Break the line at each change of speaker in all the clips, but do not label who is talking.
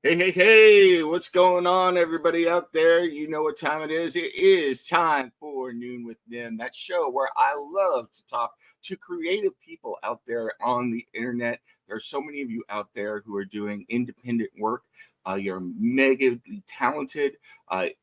Hey, hey, hey, what's going on, everybody out there? You know what time it is. It is time for Noon with Them, that show where I love to talk to creative people out there on the internet. There's so many of you out there who are doing independent work. You're mega talented,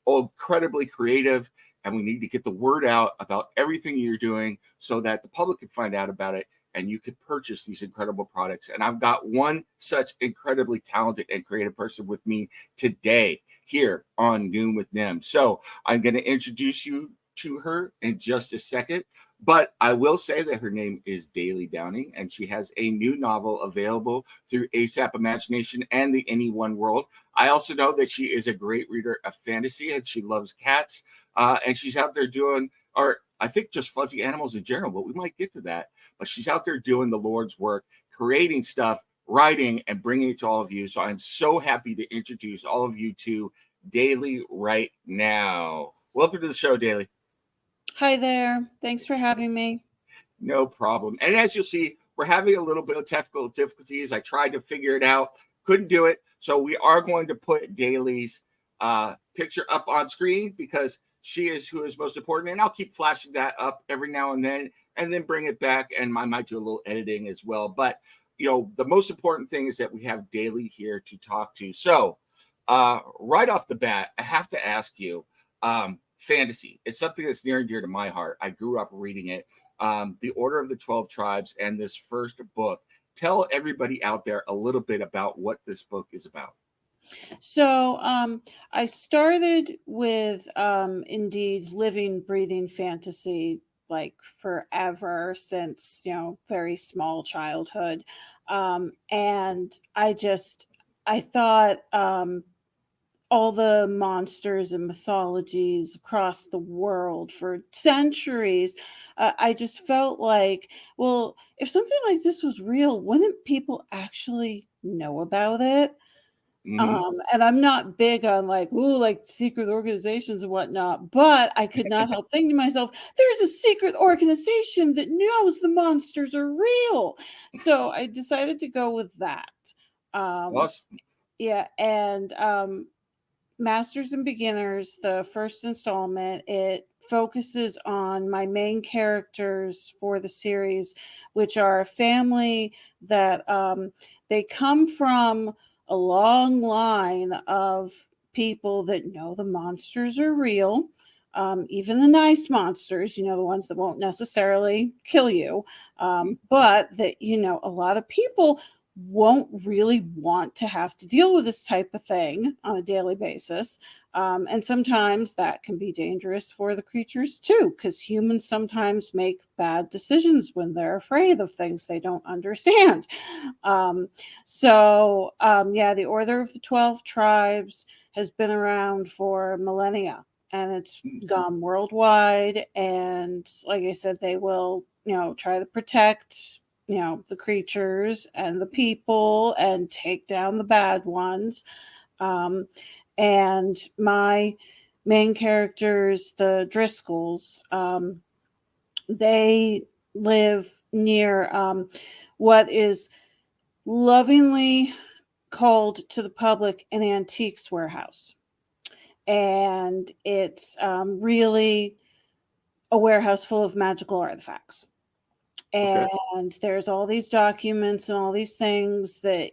incredibly creative, and we need to get the word out about everything you're doing so that the public can find out about it and you could purchase these incredible products. And I've got one such incredibly talented and creative person with me today here on Noon with Them. So I'm going to introduce you to her in just a second. But I will say that her name is Daley Downing, and she has a new novel available through ASAP Imagination and the Anyone World. I also know that she is a great reader of fantasy and she loves cats. And she's out there doing, or I think just fuzzy animals in general, but we might get to that. But she's out there doing the Lord's work, creating stuff, writing, and bringing it to all of you. So I'm so happy to introduce all of you to Daley right now. Welcome to the show, Daley.
Hi there. Thanks for having me.
No problem. And as you'll see, we're having a little bit of technical difficulties. I tried to figure it out, couldn't do it. So we are going to put Daley's picture up on screen because she is who is most important. And I'll keep flashing that up every now and then bring it back. And I might do a little editing as well. But, the most important thing is that we have Daley here to talk to. So right off the bat, I have to ask you, fantasy. It's something that's near and dear to my heart. I grew up reading it. The Order of the 12 Tribes and this first book. Tell everybody out there a little bit about what this book is about.
So, I started with indeed living, breathing fantasy like forever since, very small childhood. And I thought all the monsters and mythologies across the world for centuries. I just felt like, well, if something like this was real, wouldn't people actually know about it?
Mm-hmm.
And I'm not big on like, ooh, like secret organizations and whatnot, but I could not help thinking to myself, there's a secret organization that knows the monsters are real. So I decided to go with that. Um,
Awesome.
yeah, and Masters and Beginners, the first installment, it focuses on my main characters for the series, which are a family that they come from a long line of people that know the monsters are real. Even the nice monsters, the ones that won't necessarily kill you, but that, a lot of people won't really want to have to deal with this type of thing on a daily basis. And sometimes that can be dangerous for the creatures too, because humans sometimes make bad decisions when they're afraid of things they don't understand. Yeah, the Order of the 12 Tribes has been around for millennia and it's gone worldwide. And like I said, they will, try to protect the creatures and the people and take down the bad ones. And my main characters, the Driscolls, they live near what is lovingly called to the public an antiques warehouse. And it's really a warehouse full of magical artifacts.
Okay.
And there's all these documents and all these things that,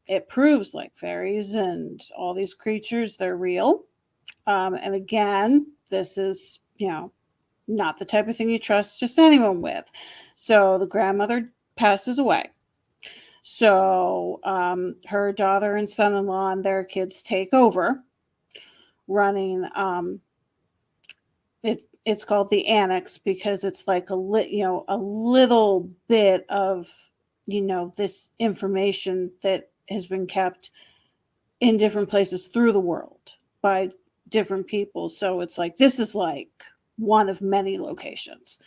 it proves like fairies and all these creatures, they're real. And again, this is, not the type of thing you trust just anyone with. So the grandmother passes away. So her daughter and son in law and their kids take over running. It's called the annex because it's like a little bit of this information that has been kept in different places through the world by different people. So it's like this is like one of many locations.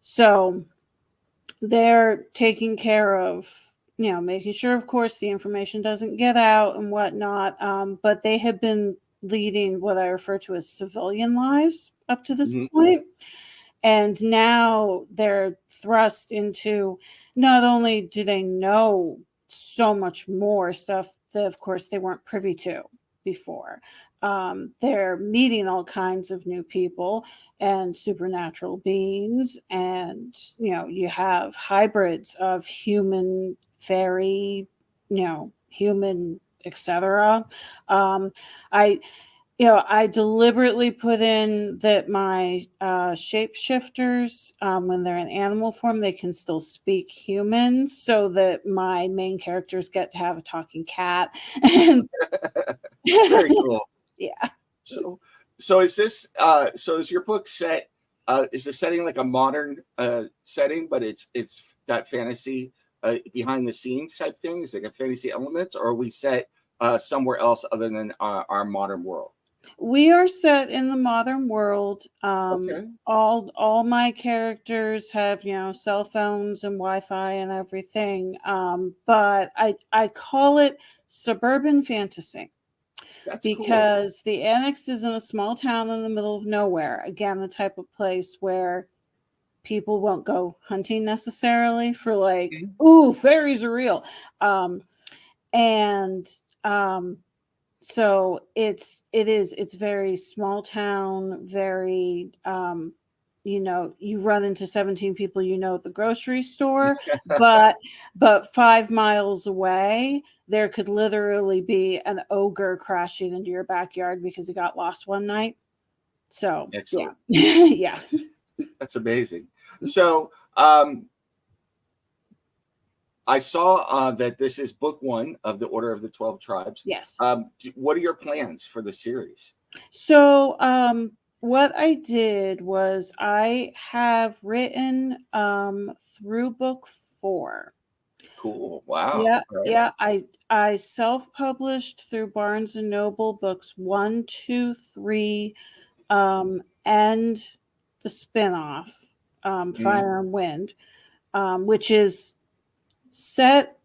So they're taking care of making sure, of course, the information doesn't get out and whatnot. But they have been leading what I refer to as civilian lives up to this
Mm-hmm.
point. And now they're thrust into not only do they know so much more stuff that, of course, they weren't privy to before. They're meeting all kinds of new people and supernatural beings, and you have hybrids of human, fairy, human, etc. Um, I I deliberately put in that my shapeshifters, when they're in animal form, they can still speak human, so that my main characters get to have a talking cat. And
Very cool.
yeah.
So, so is this so is your book set is the setting like a modern setting, but it's got fantasy behind the scenes type things, like a fantasy elements, or are we set somewhere else other than our modern world?
We are set in the modern world.
Okay.
All my characters have, cell phones and Wi-Fi and everything. But I call it suburban fantasy
That's cool.
because the annex is in a small town in the middle of nowhere. Again, the type of place where people won't go hunting necessarily for, like,
Mhm.
ooh, fairies are real. Um, and so it's very small town, very, you run into 17 people at the grocery store, but 5 miles away there could literally be an ogre crashing into your backyard because he got lost one night. So yeah.
Excellent.
Yeah.
That's amazing. So I saw that this is book one of the Order of the 12 Tribes.
Yes.
What are your plans for the series?
So, what I did was I have written through book 4.
Cool. Wow.
Yeah,
All right.
yeah. I self-published through Barnes and Noble books 1, 2, 3, and the spinoff,
Mhm.
Fire and Wind, which is set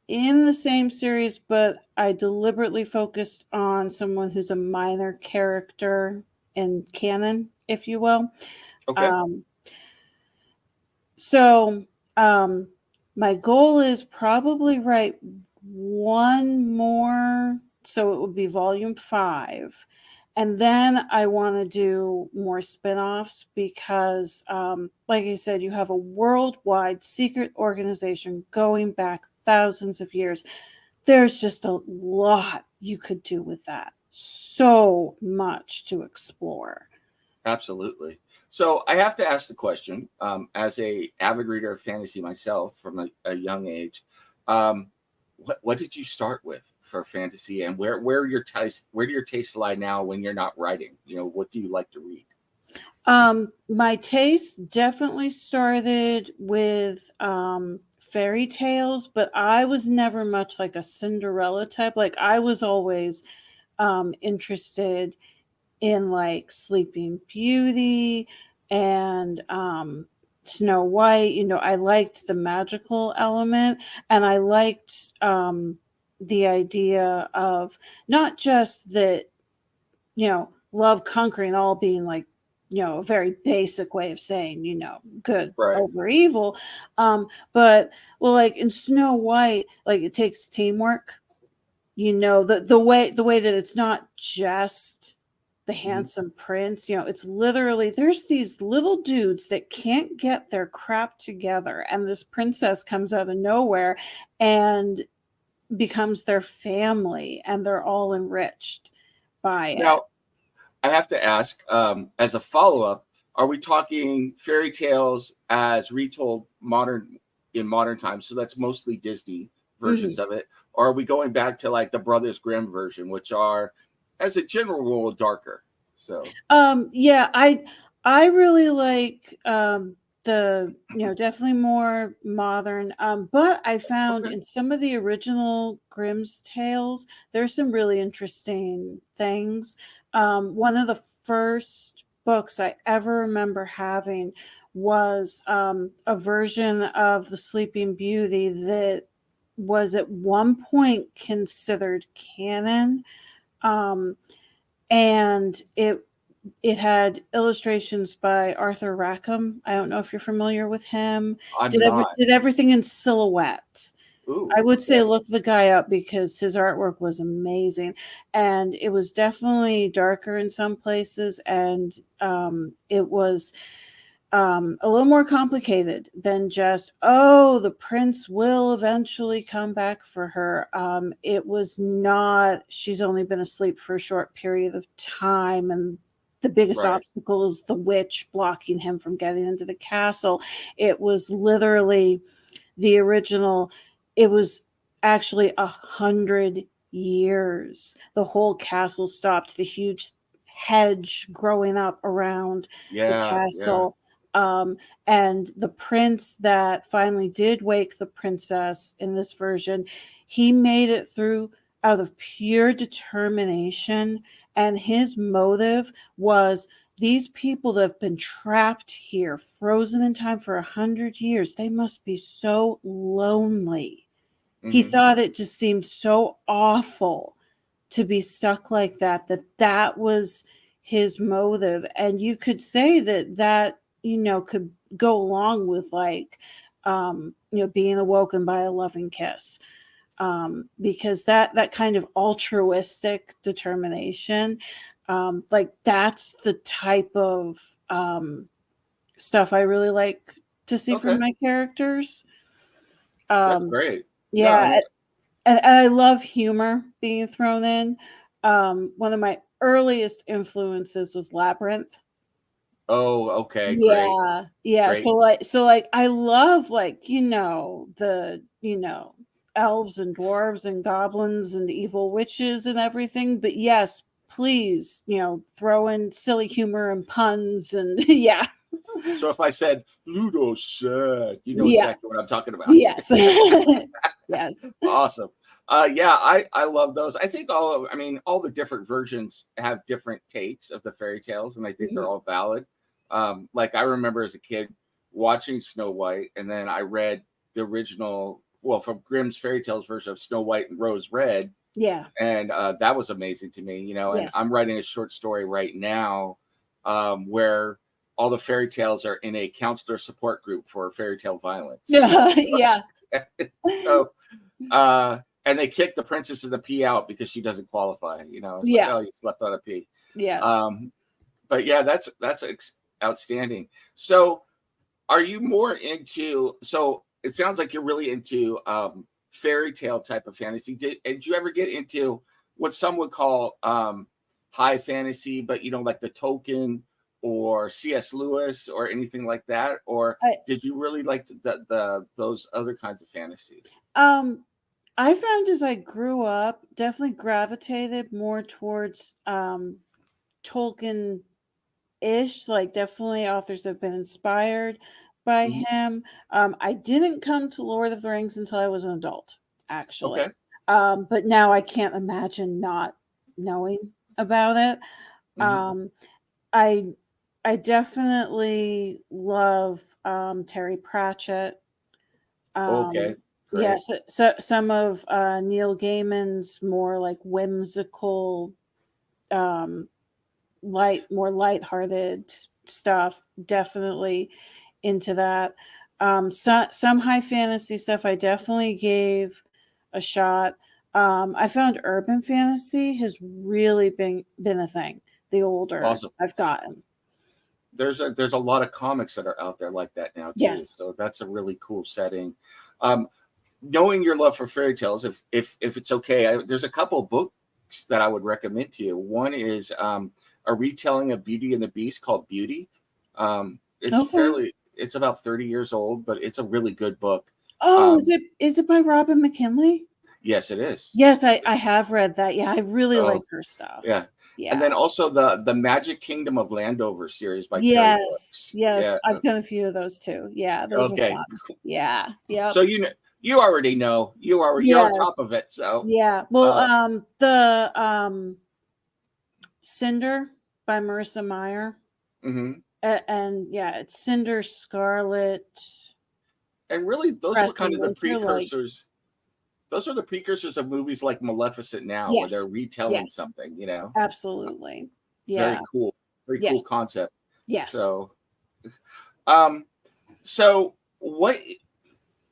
in the same series, but I deliberately focused on someone who's a minor character in canon, if you will.
Okay.
Um, so my goal is probably write one more, so it would be volume 5. And then I want to do more spin-offs because, like I said, you have a worldwide secret organization going back thousands of years. There's just a lot you could do with that. So much to explore.
Absolutely. So I have to ask the question, as a avid reader of fantasy myself from a young age, um, what did you start with for fantasy, and where do your tastes lie now when you're not writing? What do you like to read?
My taste definitely started with fairy tales, but I was never much like a Cinderella type. Like, I was always interested in, like, Sleeping Beauty and Snow White. I liked the magical element, and I liked the idea of not just that, love conquering all being, like, a very basic way of saying, good
Right.
over evil. But, well, like in Snow White, like, it takes teamwork, the way that it's not just the
Mhm.
handsome prince. It's literally, there's these little dudes that can't get their crap together, and this princess comes out of nowhere and becomes their family, and they're all enriched by it.
Now, I have to ask, as a follow up, are we talking fairy tales as retold in modern times? So that's mostly Disney
Mhm.
versions of it, or are we going back to like the Brothers Grimm version, which are, as a general rule, darker? So
Yeah, I really like the, definitely more modern. But I found
okay,
in some of the original Grimm's tales, there's some really interesting things. One of the first books I ever remember having was a version of the Sleeping Beauty that was at one point considered canon. Um, and it had illustrations by Arthur Rackham. I don't know if you're familiar with him.
I'm
Did
not.
everything in silhouette.
Ooh,
I would say
okay.
look the guy up because his artwork was amazing, and it was definitely darker in some places, and it was a little more complicated than just, oh, the prince will eventually come back for her. It was not, she's only been asleep for a short period of time, and the biggest
Right.
obstacle is the witch blocking him from getting into the castle. It was literally the original, it was actually 100 years. The whole castle stopped, the huge hedge growing up around the
Yeah, yeah.
castle. Um, and the prince that finally did wake the princess in this version, he made it through out of pure determination. And his motive was these people that have been trapped here, frozen in time for 100 years, they must be so lonely. He
Hmm.
thought it just seemed so awful to be stuck like that, that was his motive. And you could say that could go along with like being awoken by a loving kiss, because that kind of altruistic determination, like that's the type of stuff I really like to see from
Okay.
my characters.
That's
um
great. No, I
yeah,
mean,
and I love humor being thrown in. One of my earliest influences was Labyrinth.
oh, okay, great,
Yeah, yeah.
great.
So like I love, like, the elves and dwarves and goblins and evil witches and everything. But yes, please, throw in silly humor and puns and yeah.
So if I said Ludo said, you know
Yeah.
exactly what I'm talking about.
Yes. Yes.
Awesome. Yeah, I love those. I think I mean, all the different versions have different takes of the fairy tales, and I think they're
Mhm.
all valid. Like I remember as a kid watching Snow White, and then I read the original, well, from Grimm's fairy tales version of Snow White and Rose Red,
Yeah.
and that was amazing to me. And
Yes.
I'm writing a short story right now, where all the fairy tales are in a counselor support group for fairy tale violence.
Yeah. Yeah.
So and they kick the princess of the pea out because she doesn't qualify. It's like,
Yeah.
oh, you slept on a pea.
Yeah.
Um, but yeah, that's outstanding. So, are you more into? So it sounds like you're really into fairy tale type of fantasy. Did you ever get into what some would call high fantasy, but like the Tolkien or C.S. Lewis or anything like that, or
I
did you really like the those other kinds of fantasies?
um I found as I grew up, definitely gravitated more towards Tolkien ish. Like, definitely authors have been inspired by
Mhm.
him. I didn't come to Lord of the Rings until I was an adult, actually.
Okay.
But now I can't imagine not knowing about it.
Hmm.
Um, I I definitely love Terry Pratchett.
Okay. Great.
Yes, so some of Neil Gaiman's more like whimsical, um, more lighthearted stuff. Definitely into that. Some high fantasy stuff I definitely gave a shot. I found urban fantasy has really been a thing the older
Awesome.
I've gotten.
There's a lot of comics that are out there like that now too.
Yes.
So that's a really cool setting. Um, Knowing your love for fairy tales, if it's okay, there's a couple books that I would recommend to you. One is a retelling of Beauty and the Beast called Beauty.
Okay.
It's about 30 years old, but it's a really good book.
Oh,
Um,
is it by Robin McKinley?
yes, it is.
Yes, I have read that. Yeah, I really like
Oh,
her stuff.
yeah. And
Yeah.
then also the Magic Kingdom of Landover series by Terry
Yes,
Brooks.
yes,
Yeah.
I've done a few of those too. Yeah, those are
Okay.
fun. Yeah,
So
yep.
you already know, you're on
Yes,
top of it. So
yeah. Well,
uh,
the, Cinder by Marissa Meyer,
mhm.
and yeah, it's Cinder, Scarlet,
And really, those were
Crest,
kind
and
of the
Winter, like
precursors. Those are the precursors of movies like Maleficent now, where they're
yes,
retelling
yes,
something.
absolutely.
Very
Yeah,
cool, very cool
yes,
concept.
yes.
So, um, so what?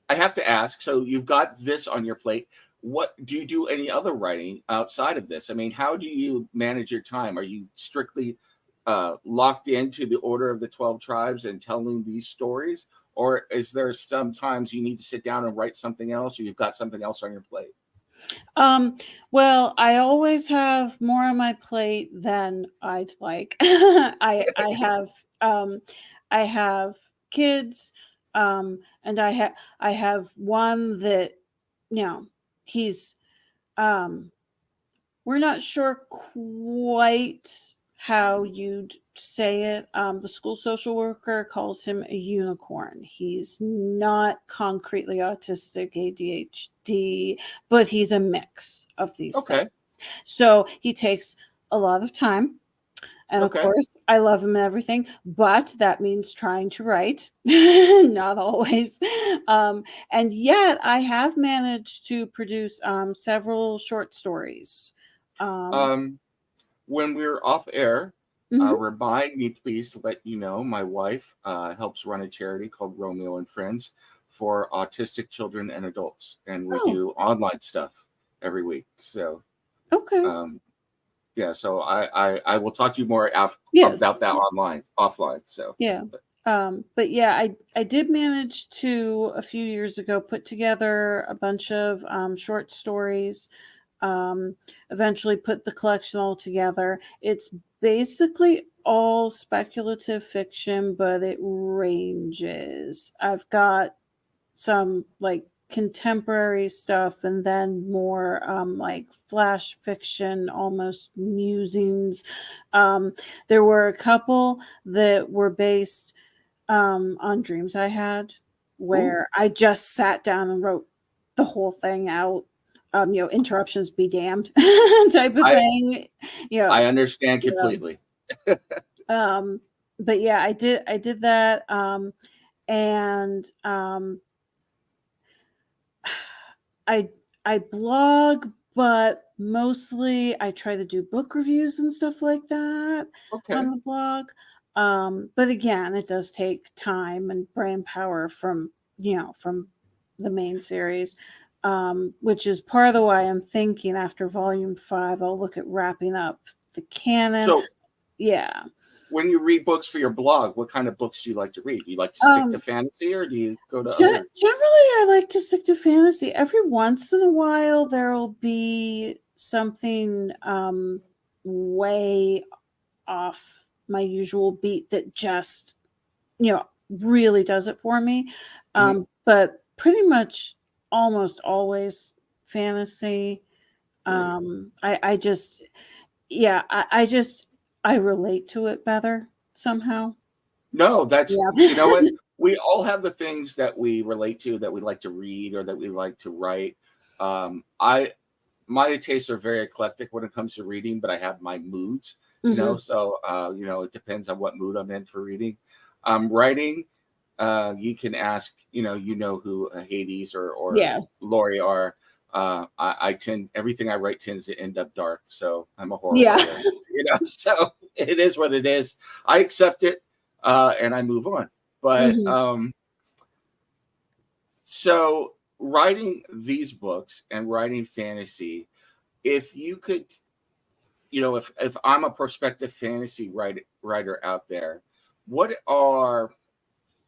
I have to ask. So you've got this on your plate. What do you do? Any other writing outside of this? I mean, how do you manage your time? Are you strictly locked into the Order of the 12 Tribes and telling these stories, or is there sometimes you need to sit down and write something else, or you've got something else on your plate?
Well, I always have more on my plate than I'd like. I have kids, and I have one that, you know, he's um we're not sure quite how you'd say it. The school social worker calls him a unicorn. He's not concretely autistic, ADHD, but he's a mix of these things.
Okay.
So he takes a lot of time. And of
Okay.
course, I love him and everything, but that means trying to write, not always. And yet, I have managed to produce several short stories. Um,
Um, when we're off air,
mhm.
remind me, please, to let you know my wife helps run a charity called Romeo and Friends for autistic children and adults, and we
Oh,
do online stuff every week. So,
okay.
um, yeah, so I will talk to you more
Yes.
about that online, offline. So,
Yeah.
but
But yeah, I did manage to a few years ago put together a bunch of short stories. Um, Eventually put the collection all together. It's basically all speculative fiction, but it ranges. I've got some like contemporary stuff and then more like flash fiction, almost musings. Um, there were a couple that were based on dreams I had,
ooh,
where I just sat down and wrote the whole thing out. Interruptions be damned type of
I
thing. You know,
I understand
you know.
completely.
Um, but yeah, I did that. And I I blog, but mostly I try to do book reviews and stuff like that
Okay.
on the blog. But again, it does take time and brain power from the main series, which is part of the why I'm thinking after volume 5, I'll look at wrapping up the canon.
So
Yeah.
when you read books for your blog, what kind of books do you like to read? Do you like to stick to
Um,
fantasy, or do you go to other?
Generally, I like to stick to fantasy. Every once in a while, there'll be something way off my usual beat that just, really does it for me.
Mhm.
But pretty much almost always fantasy.
Great.
I just, yeah, I relate to it better somehow.
No, that's, you know
Yeah.
what? We all have the things that we relate to, that we like to read or that we like to write. I My tastes are very eclectic when it comes to reading, but I have my moods,
Hmm.
so it depends on what mood I'm in for reading. Writing, you can ask, who Hades or
Yeah.
Laurie are. I tend everything I write tends to end up dark, so I'm a horror
Yeah.
writer, so it is what it is. I accept it, and I move on. But
Hmm.
so writing these books and writing fantasy, if you could, if I'm a prospective fantasy writer out there, what are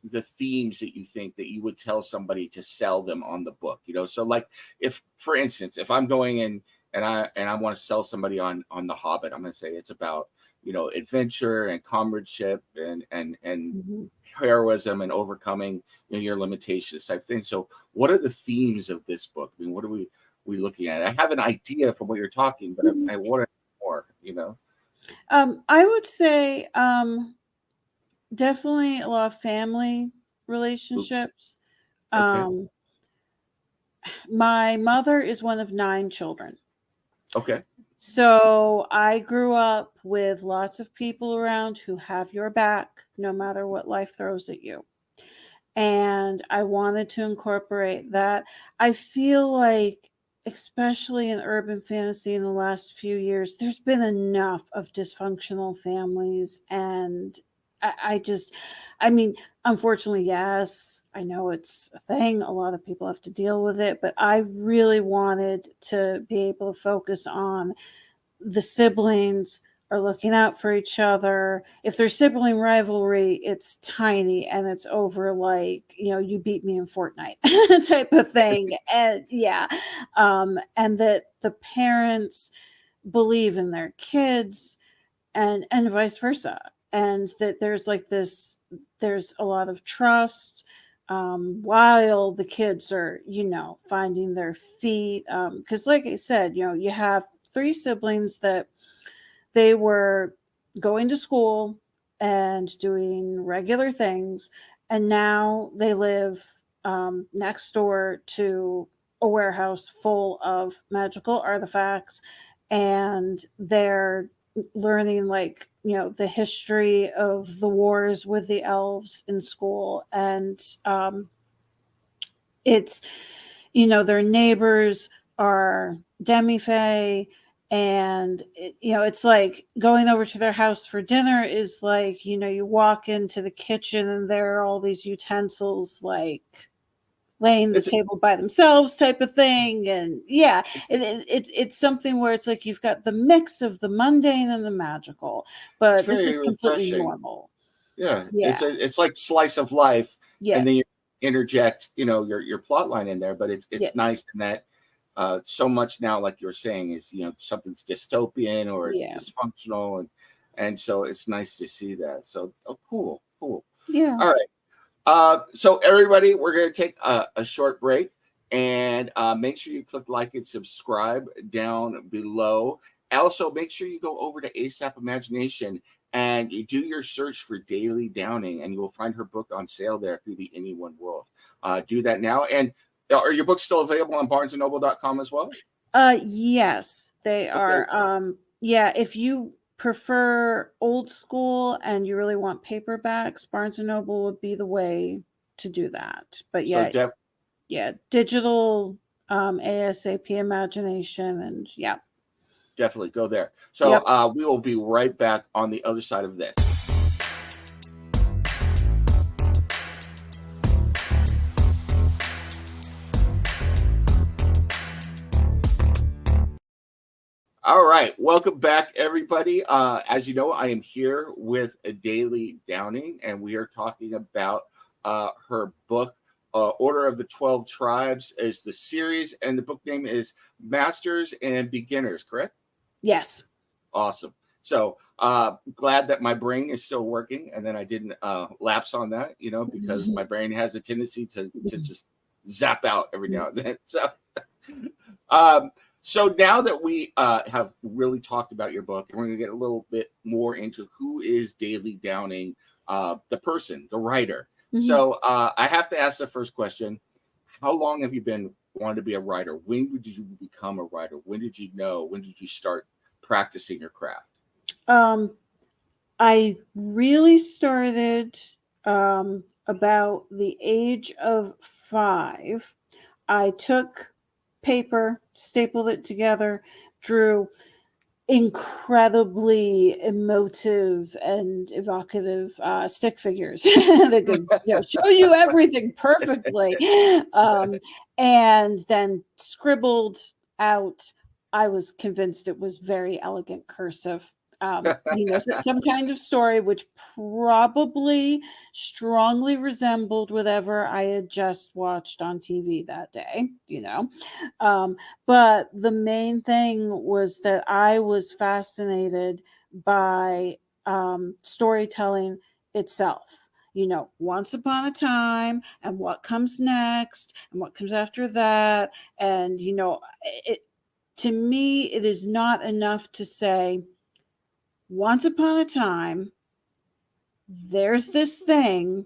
the themes that you think that you would tell somebody to sell them on the book? So like, if for instance, if I'm going in and I want to sell somebody on The Hobbit, I'm going to say it's about adventure and comradeship and
Mhm.
heroism and overcoming your limitations type thing. So what are the themes of this book? I mean, what are we looking at? I have an idea from what you're talking, but I
Mhm.
want more.
I would say definitely a lot of family
Ooh,
relationships.
okay.
Um, my mother is one of 9 children.
Okay.
So I grew up with lots of people around who have your back no matter what life throws at you. And I wanted to incorporate that. I feel like, especially in urban fantasy in the last few years, there's been enough of dysfunctional families and I just, I mean, unfortunately, yes, I know it's a thing. A lot of people have to deal with it, but I really wanted to be able to focus on the siblings are looking out for each other. If there's sibling rivalry, it's tiny and it's over like, you beat me in Fortnite type of thing. And yeah. And that the parents believe in their kids and vice versa. And that there's a lot of trust while the kids are, finding their feet. Because, like I said, you have three siblings that they were going to school and doing regular things, and now they live next door to a warehouse full of magical artifacts, and they're learning like the history of the wars with the elves in school, and it's their neighbors are demi-fae, and it's like going over to their house for dinner is like you walk into the kitchen and there are all these utensils like laying the
It's
table by themselves type of thing. And yeah,
it's,
it's something where it's like you've got the mix of the mundane and the magical,
it's
but this
very
is completely
refreshing.
normal.
Yeah,
Yeah.
it's like slice of life, and then
Yes.
you interject, your plot line in there. But it's
Yes.
nice in that so much now, like you were saying, is something's dystopian or it's
Yeah.
dysfunctional, and so it's nice to see that. So cool, cool.
Yeah.
All right. So everybody, we're going to take a short break, and make sure you click like and subscribe down below. Also, make sure you go over to ASAP Imagination and you do your search for Daley Downing, and you will find her book on sale there through the Anyone World. Do that now. And are your books still available on BarnesandNoble.com as well?
Yes, they
Okay.
are. Yeah, if you prefer old school and you really want paperbacks, Barnes and Noble would be the way to do that. But
So
yeah, digital, ASAP Imagination, and yeah.
definitely go there. So
Yep.
we will be right back on the other side of this. All right, welcome back, everybody. As you know, I am here with Daley Downing, and we are talking about her book, Order of the 12 Tribes, is the series, and the book name is Masters and Beginners, correct?
Yes.
Awesome. So glad that my brain is still working, and then I didn't lapse on that, because my brain has a tendency to just zap out every now and then. So. So now that we have really talked about your book, and we're going to get a little bit more into who is Daley Downing, the person, the writer. So I have to ask the first question: how long have you been wanting to be a writer? When did you become a writer? When did you know? When did you start practicing your craft?
I really started about the age of 5. I took paper, stapled it together, drew incredibly emotive and evocative stick figures that could show you everything perfectly, and then scribbled out. I was convinced it was very elegant cursive, some kind of story which probably strongly resembled whatever I had just watched on TV that day, but the main thing was that I was fascinated by storytelling itself. Once upon a time, and what comes next, and what comes after that. And, to me, it is not enough to say, once upon a time, there's this thing,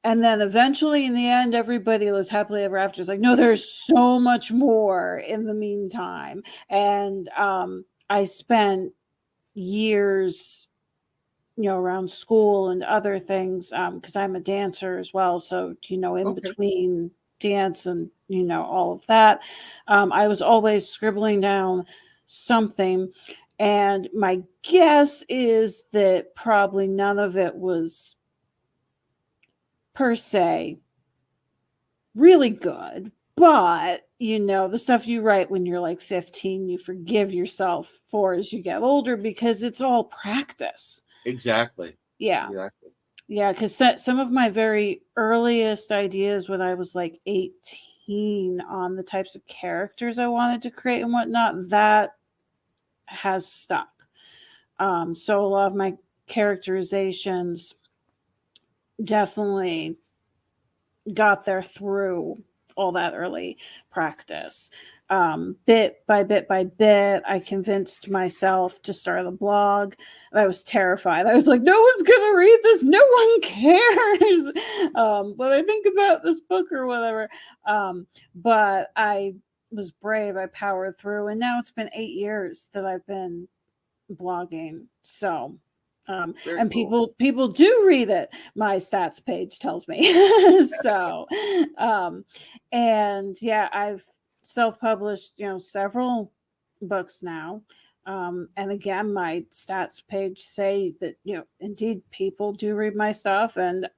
and then eventually in the end everybody lives happily ever after. It's like, no, there's so much more in the meantime. And I spent years around school and other things, because I'm a dancer as well, so in
Okay.
between dance and all of that, I was always scribbling down something. And my guess is that probably none of it was per se really good. But, the stuff you write when you're like 15, you forgive yourself for as you get older because it's all practice.
Exactly.
Yeah.
Exactly.
Yeah. Because some of my very earliest ideas when I was like 18 on the types of characters I wanted to create and whatnot, that has stuck. So a lot of my characterizations definitely got there through all that early practice. Bit by bit by bit, I convinced myself to start a blog. I was terrified. I was like, no one's going to read this. No one cares what I think about this book or whatever. But I was brave. I powered through. And now it's been 8 years that I've been blogging. So
Very
and
cool.
people do read it, my stats page tells me. So and yeah, I've self-published several books now, and again my stats page say that indeed people do read my stuff. And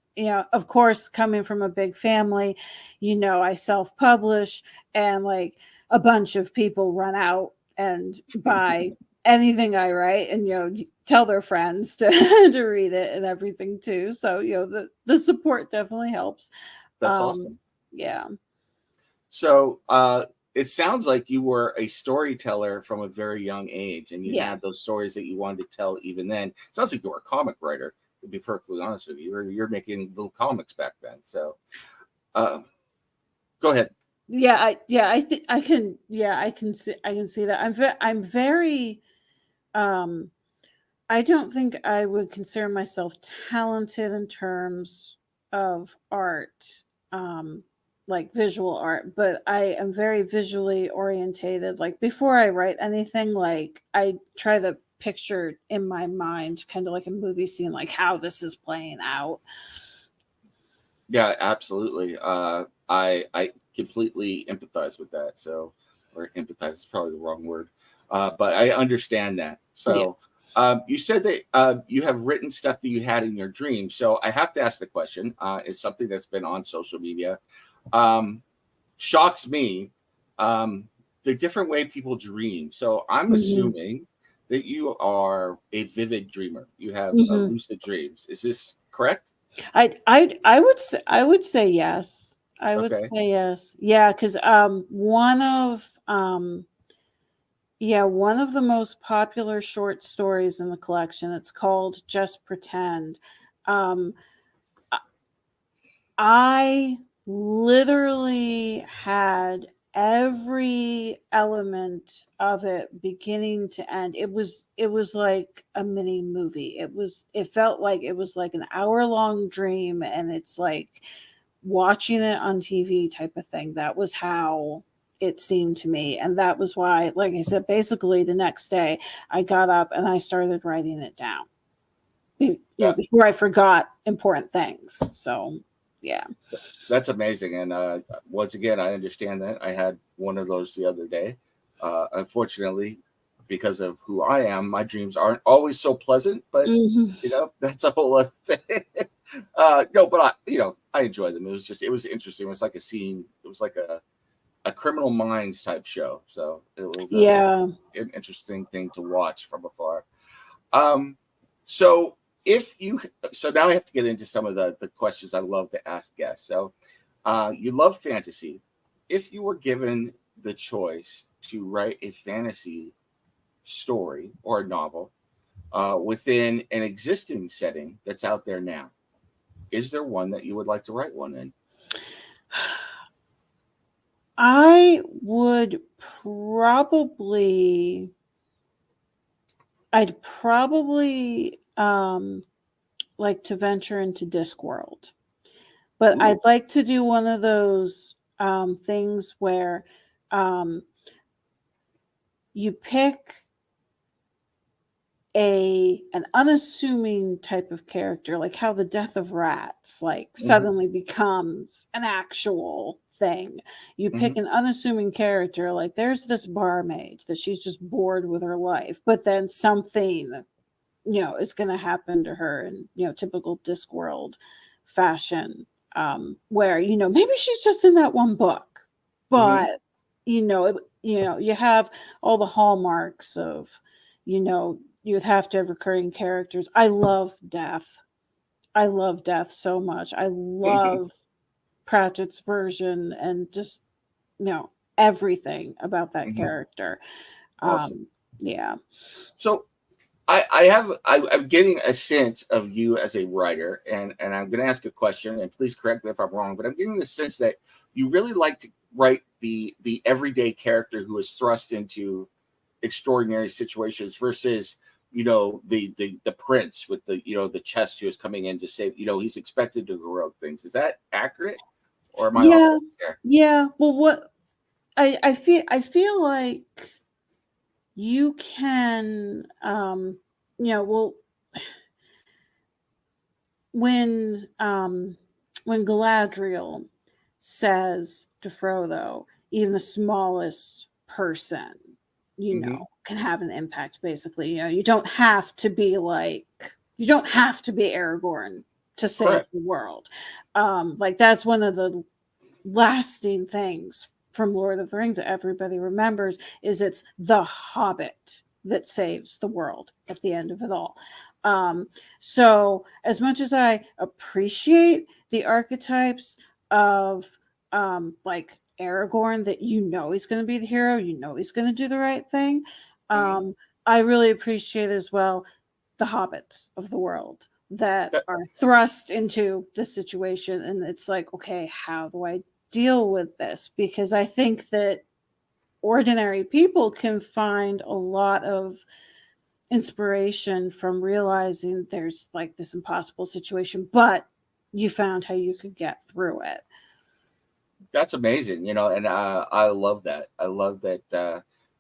of course, coming from a big family, I self-publish, and like a bunch of people run out and buy anything I write, and tell their friends to to read it and everything too. So the support definitely helps.
That's
Um,
awesome.
yeah,
So it sounds like you were a storyteller from a very young age, and you
yeah,
had those stories that you wanted to tell even then. It sounds like you were a comic writer, to be perfectly honest with you. You're making little comics back then. So uh, go ahead.
I think I can. Yeah, I can see that. I'm very. Um, I don't think I would consider myself talented in terms of art, um, like visual art, but I am very visually orientated. Like before I write anything, like I try to picture in my mind, kind of like a movie scene, like how this is playing out.
Yeah, absolutely. I completely empathize with that. So, or empathize is probably the wrong word, but I understand that.
Yeah.
So, you said that you have written stuff that you had in your dreams. So, I have to ask the question. It's something that's been on social media. Um, Shocks me. The different way people dream. So, I'm
Hmm.
assuming that you are a vivid dreamer. You have
Hmm.
lucid dreams. Is this correct?
I would say yes. I would
Okay.
say yes. Yeah, because one of the most popular short stories in the collection, it's called Just Pretend. Um, I literally had every element of it beginning to end. It was like a mini movie. It felt like it was like an hour-long dream, and it's like watching it on TV type of thing. That was how it seemed to me. And that was why, like I said, basically the next day I got up and I started writing it down.
Yeah.
Before I forgot important things. So yeah.
That's amazing. And once again, I understand that. I had one of those the other day. Unfortunately, because of who I am, my dreams aren't always so pleasant, but
Mhm.
that's a whole other thing. No, but I enjoy them. It was interesting. It was like a scene. It was like a Criminal Minds type show. So it was
Yeah.
an interesting thing to watch from afar. Um, so if you, so now I have to get into some of the questions I love to ask guests. So you love fantasy. If you were given the choice to write a fantasy story or a novel within an existing setting that's out there now, is there one that you would like to write one in?
I would probably I'd probably like to venture into Discworld. But I'd
Ooh.
like to do one of those things where um, you pick an unassuming type of character, like how the death of rats like
Mhm.
suddenly becomes an actual thing. You pick
Mhm.
an unassuming character, like there's this barmaid that she's just bored with her life, but then something, is going to happen to her in, typical Discworld fashion, where, maybe she's just in that one book,
Mhm.
but, you have all the hallmarks of, you'd have to have recurring characters. I love death. I love death so much. I love Pratchett's version and just, you know, everything about that
Mhm.
character.
Awesome.
Um, yeah.
So I'm getting a sense of you as a writer, and I'm going to ask a question, and please correct me if I'm wrong, but I'm getting the sense that you really like to write the everyday character who is thrust into extraordinary situations versus the prince with the chest who is coming in to save. He's expected to do heroic things. Is that accurate, or am I off
Yeah.
base there?
Yeah. Well, what I feel like you can, well, when um when Galadriel says to Frodo, even the smallest person,
Hmm.
can have an impact. Basically, you don't have to be you don't have to be Aragorn to save
Correct.
the world. Like that's one of the lasting things from Lord of the Rings that everybody remembers is it's the Hobbit that saves the world at the end of it all. Um, so as much as I appreciate the archetypes of like Aragorn, that he's going to be the hero, he's going to do the right thing,
Hmm.
um, I really appreciate as well the hobbits of the world that
That
are thrust into this situation, and it's like, okay, how do I deal with this? Because I think that ordinary people can find a lot of inspiration from realizing there's like this impossible situation, but you found how you could get through it.
that's amazing, and I love that. I love that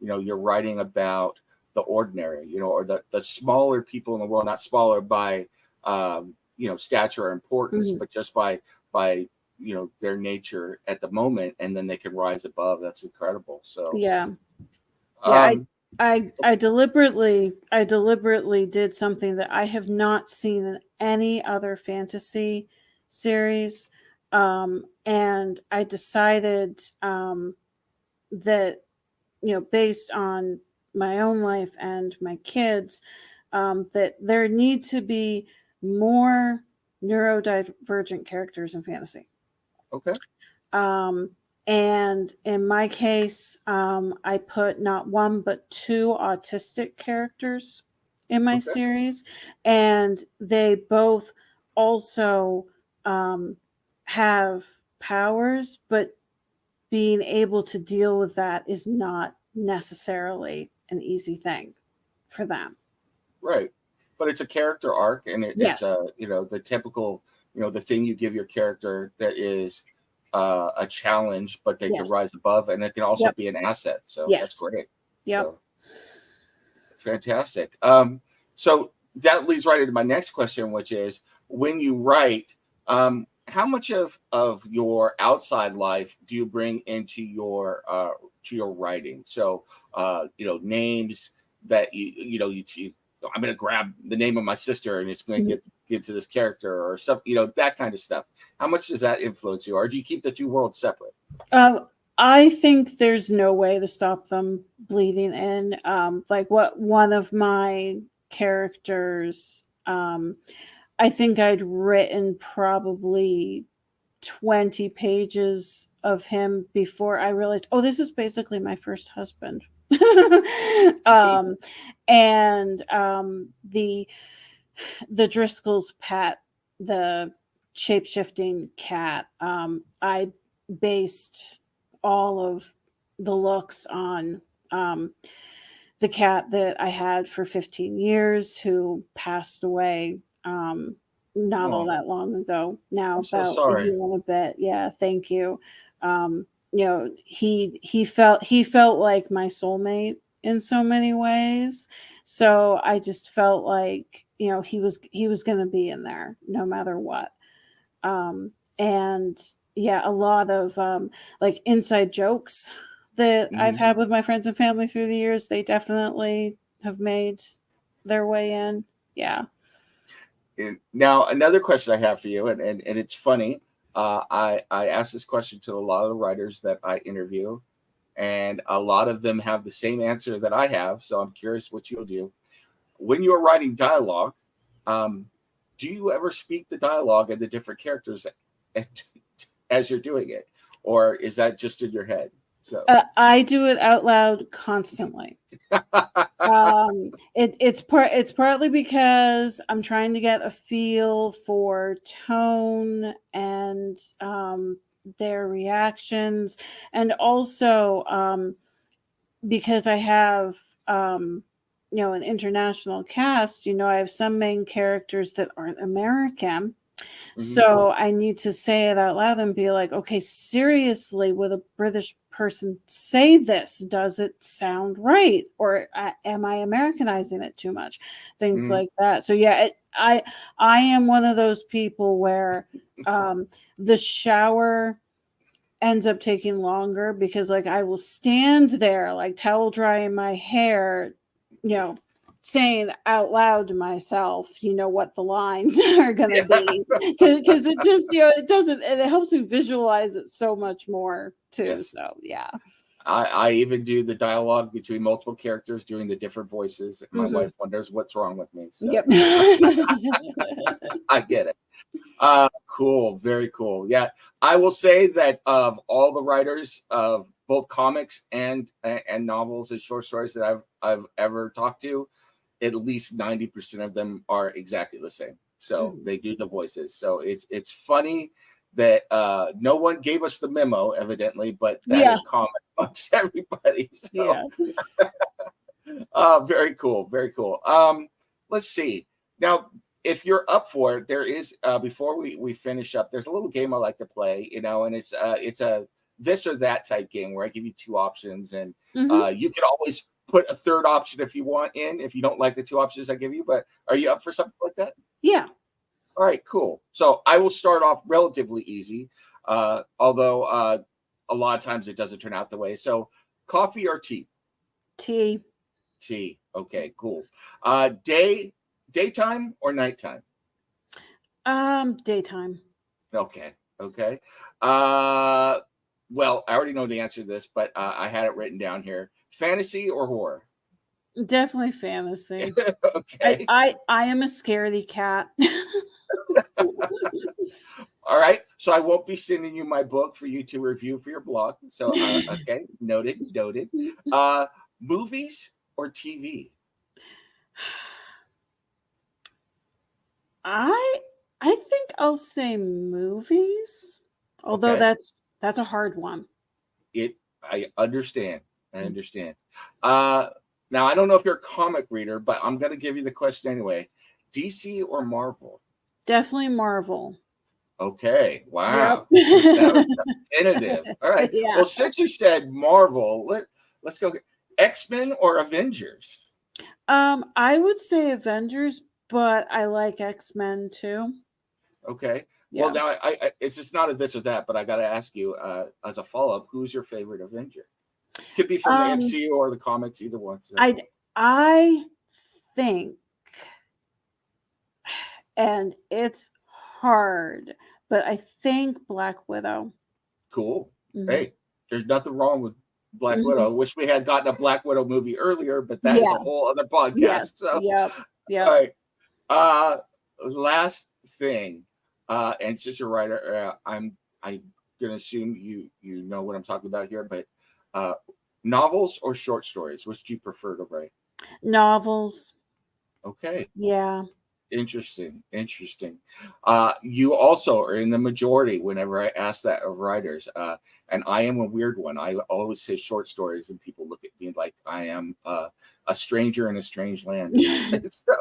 you're writing about the ordinary, or the smaller people in the world, not smaller by stature or importance,
Mhm.
but just by their nature at the moment, and then they can rise above. That's incredible. So
Yeah. Yeah,
um
I deliberately did something that I have not seen in any other fantasy series, and I decided that, based on my own life and my kids, that there need to be more neurodivergent characters in fantasy.
okay.
Um, and in my case, I put not one but two autistic characters in my
Okay.
series, and they both also um, have powers, but being able to deal with that is not necessarily an easy thing for them.
Right. But it's a character arc, and it's
Yes,
the typical, the thing you give your character that is a challenge, but they can
yes,
rise above, and it can also
yep,
be an asset. So that's
yes,
great.
yep.
So fantastic. So that leads right into my next question, which is when you write, how much of your outside life do you bring into your writing? So names that I'm going to grab the name of my sister and it's going to get to this character or something, that kind of stuff. How much does that influence you, or do you keep the two worlds separate?
Um, I think there's no way to stop them bleeding in. Like what one of my characters, I think I'd written probably 20 pages of him before I realized, oh, this is basically my first husband. um, and the Driscoll's pet, the shape shifting cat, I based all of the looks on um, the cat that I had for 15 years who passed away not all
Oh,
that long ago, now
I'm so
about a
sorry.
year and a bit. Yeah, thank you. He felt like my soulmate in so many ways. So I just felt like, he was going to be in there no matter what. And yeah, a lot of like inside jokes that I've
Mhm.
had with my friends and family through the years. They definitely have made their way in. Yeah.
And now, another question I have for you, and it's funny. I ask this question to a lot of the writers that I interview, and a lot of them have the same answer that I have. So I'm curious what you'll do when you're writing dialogue. Um, do you ever speak the dialogue of the different characters as you're doing it, or is that just in your head? So,
I do it out loud constantly. It's partly because I'm trying to get a feel for tone and their reactions, and also because I have an international cast. I have some main characters that aren't American,
mhm.
so I need to say it out loud and be like, okay, seriously, would a British person say this? Does it sound right? Or am I Americanizing it too much? Things
Mhm.
like that. So yeah, I am one of those people where the shower ends up taking longer because like I will stand there like towel drying my hair, you know, saying out loud to myself, what the lines are going to
Yeah.
be, because it just, it helps me visualize it so much more too.
Yes.
So yeah.
I even do the dialogue between multiple characters doing the different voices. My
Hmm.
wife wonders what's wrong with me. So
Yep.
I get it. Cool. Very cool. Yeah. I will say that of all the writers of both comics and novels and short stories that I've ever talked to, at least 90% of them are exactly the same. So
Mhm.
they do the voices. So it's funny that no one gave us the memo, evidently, but that
Yeah.
is common amongst everybody. So
Yeah.
very cool, very cool. Let's see. Now, if you're up for it, there is before we finish up, there's a little game I like to play, and it's a this or that type game where I give you two options, and
Hmm.
you can always put a third option if you want in if you don't like the two options I give you. But are you up for something like that?
Yeah.
All right, cool. So I will start off relatively easy, although a lot of times it doesn't turn out the way. So, coffee or tea?
Tea.
Tea. Okay, cool. Daytime or nighttime?
Daytime.
Okay, okay. Uh, well, I already know the answer to this, but I had it written down here. Fantasy or horror?
Definitely fantasy. I
Okay.
I I am a scaredy cat.
All right. So I won't be sending you my book for you to review for your blog. So okay, noted, noted. Uh, Movies or TV?
I I think I'll say movies, although
Okay.
that's a hard one.
I understand. I
Mm.
understand. Uh, Now I don't know if you're a comic reader, but I'm gonna give you the question anyway. DC or Marvel?
Definitely Marvel.
Okay.
Yep.
Wow. That was definitive. All right.
Yeah.
Well, since you said Marvel, let's go. X-Men or Avengers?
I would say Avengers, but I like X-Men too.
Okay. Well,
Yeah.
now it's just not a this or that, but I got to ask you as a follow up, who's your favorite Avenger? Could be from the
Um,
MCU or the comics, either one. So
I I think, and it's hard, but I think Black Widow.
cool.
Mhm.
Hey, there's nothing wrong with Black
Mhm.
Widow. Wish we had gotten a Black Widow movie earlier, but that is
Yeah.
a whole other podcast.
Yes.
So,
Yep.
all
Yep.
right. Uh, Last thing, and since you're a writer, I'm gonna assume you know what I'm talking about here, but uh, novels or short stories, which do you prefer to write?
Novels.
Okay.
Yeah.
Interesting, interesting. You also are in the majority whenever I ask that of writers, and I am a weird one. I always say short stories, and people look at me like I am a stranger in a strange land or something. So,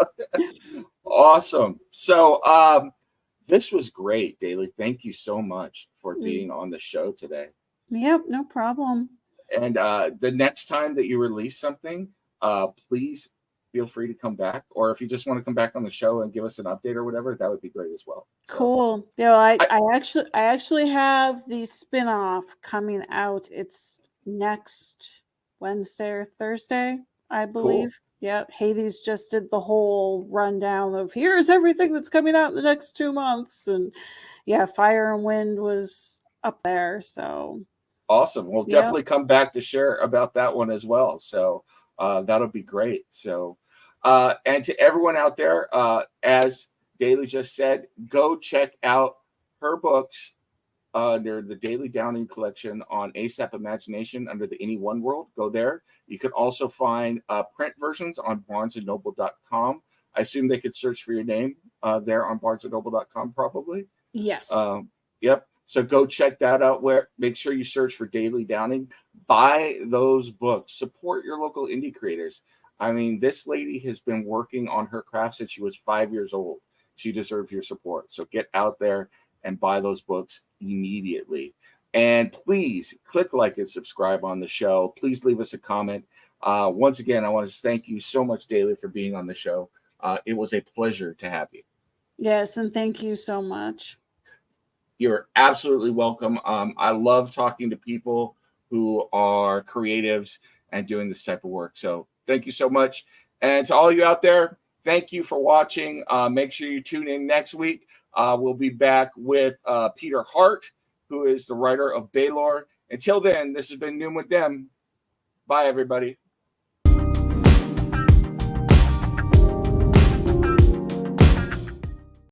awesome. So, this was great, Daly. Thank you so much for
Mm.
being on the show today.
Yep, no problem.
And the next time that you release something, please feel free to come back. Or if you just want to come back on the show and give us an update or whatever, that would be great as well. So,
cool. Yeah, I actually have the spin-off coming out. It's next Wednesday or Thursday, I believe.
cool.
Yep. Hades just did the whole rundown of here's everything that's coming out in the next 2 months. And yeah, Fire and Wind was up there. So
Awesome. We'll
yep.
definitely come back to share about that one as well. So that'll be great. So, and to everyone out there, as Daley just said, go check out her books. They're the Daley Downing collection on ASAP Imagination under the Any One World. Go there. You can also find print versions on barnesandnoble.com. I assume they could search for your name there on barnesandnoble.com probably.
Yes.
Yep. So go check that out. Where make sure you search for Daley Downing. Buy those books. Support your local indie creators. I mean, this lady has been working on her craft since she was 5 years old. She deserves your support. So get out there and buy those books immediately. And please click like and subscribe on the show. Please leave us a comment. Once again, I want to thank you so much, Daley, for being on the show. It was a pleasure to have you.
Yes, and thank you so much.
You're absolutely welcome. I love talking to people who are creatives and doing this type of work. So thank you so much. And to all you out there, thank you for watching. Make sure you tune in next week. We'll be back with Peter Hart, who is the writer of Baylor. Until then, this has been Noon with Them. Bye, everybody.